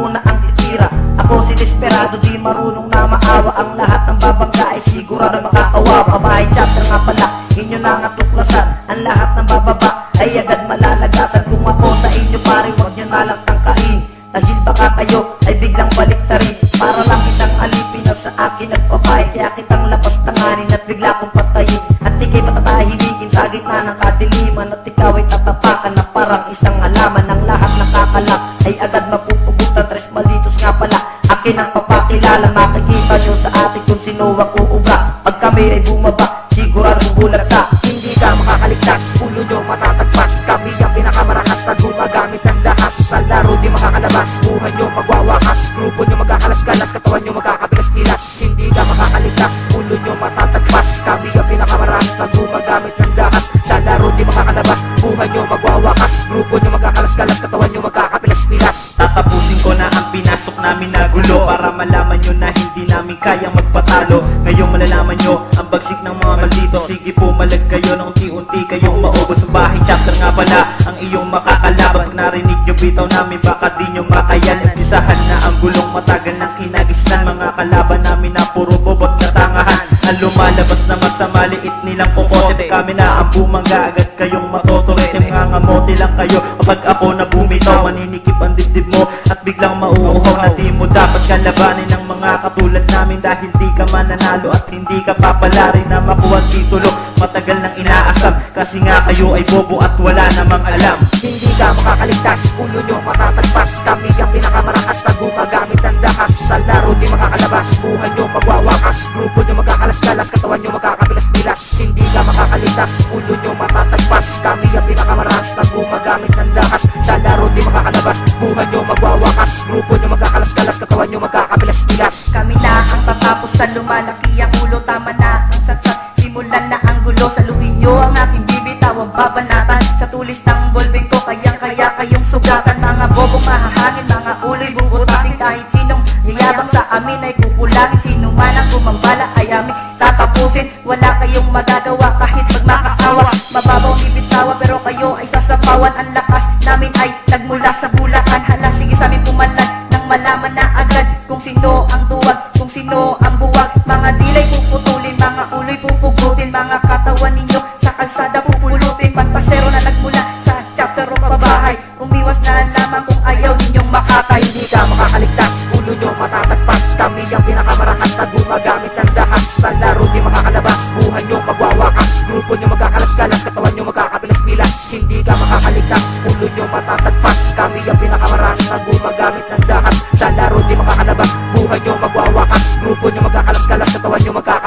una ang titira. Ako si desperado, di marunong na maawa. Ang lahat ng babangga ay sigurado makakawa. Babae chapter nga pala, inyo na nga tuklasan. Ang lahat ng bababa ay agad malalagasan. Kung ako sa inyo pare, huwag nyo na lang tangkain. Dahil baka kayo ay biglang baliktarin. Para lang kitang alipin na sa akin nagpapay. Kaya kitang labas tanganin at bigla kong patayin. At ikay matatahimigin sa gitna ng kadiliman. At ikaw ay tatapakan na parang isang halaman. Ang lahat nakakalak ay agad mapupugutan. Tres malitos nga pala, akin ang papakilala. Makikita nyo sa atin kung sino ako uga. Pag kami ay bumaba, siguradong bulag ka. Hindi ka makakaligtas, ulo nyo matatagpas. Kami ang pinakamarakas na gumagamit ng dahas. Sa laro di makakalabas, buhay nyo magwawakas. Grupo nyo magkakalas-kalas, katawan nyo magkakapilas-pilas. Hindi ka makakaligtas, ulo nyo matatagpas. Kami ang pinakamarakas na gumagamit ng dahas. Sa laro di makakalabas, buhay nyo magwawakas. Grupo nyo magkakalas-kalas, katawan nyo magkakapilas-pilas. Tatapusin ko na ang pinasok namin na gulo, para malaman nyo na hindi namin kayang magpatalo. Ngayon malalaman nyo ang bagsik ng mga maldito. Sige pumalag kayo na unti-unti kayong maubos sa bahay. Chapter nga pala ang iyong makakalaban. Pag narinig nyo bitaw namin, baka di nyo makayan. Nagpisahan na ang gulong, matagal ng kinagisnan. Mga kalaban namin na puro bobot katangahan. Ang lumalabas naman sa maliit nilang popote. Kami na ang bumangga, agad kayong matotolete. Ngangamote lang kayo kapag ako na bumitaw. Maninikip ang dibdib mo at biglang mauuhaw. Na di mo dapat kalabanin ng mga katulad namin. Dahil di ka mananalo at hindi ka papalari na makuha ang titulo. Matagal nang inaasam kasi nga kayo ay bobo at wala namang alam. Hindi ka makakaligtas, ulo nyo matatagpas. Kami ang pinakamarakas na gumagamit ng dahas. Sa laro di makakalabas, buhay nyo magwawakas. Grupo nyo magkakalas-kalas, katawan nyo magkakapilas-pilas. Hindi ka makakaligtas, ulo nyo matatagpas. Kami ang pinakamarakas na gumagamit ng dahas. Sa laro di makakalabas, buhay nyo magwawakas. Grupo nyo magkakalas-kalas, katawan nyo magkakapilas-pilas. Kami na ang tatapos sa lumalaki ang ulo. Tama na ang satsat, simulan na ang gulo. Saluhin nyo ang aking bibitaw, ang babanatan. Sa tulis ng bolbeng ko, kayang-kaya kayong sugatan. Mga bobong mahahangin, mga ulo'y bubutasin. Kahit sinong yayabang sa amin ay kukulangin. Sino man ang kumambala ay aming tatapusin. Wala kayong magagawa kahit magmakaawa. Mababaw ni bitawa pero kayo ay sasapawan. Ang lakas namin ay nagmula sa Bulacan. Hala sige sa amin pumalan nang malaman na agad kung sino ang duwag, kung sino ang buwag. Mga dilay puputulin, mga uloy pupugutin. Mga katawan ninyo sa kalsada pupulutin. Pagpasero na nagmula sa chapter o kabahay. Umiwas na lamang kung ayaw ninyong makatay. Hindi ka makakaligtas, ulo nyo matatagpas. Kami ang pinakamarakas na gumagamit ng dahas. Sa laro di makakalabas, buhay nyo magwawakas. Grupo nyo magkakalas-kalas, katawan nyo magkakapilas-pilas. Hindi ka makakaligtas, ulo nyo matatagpas. Kami ang pinakamarakas na gumagamit ng dahas. Sa laro di makakalabas, buhay nyo magwawakas. Grupo nyo magkakalas-kalas, katawan nyo magkakapilas-pilas.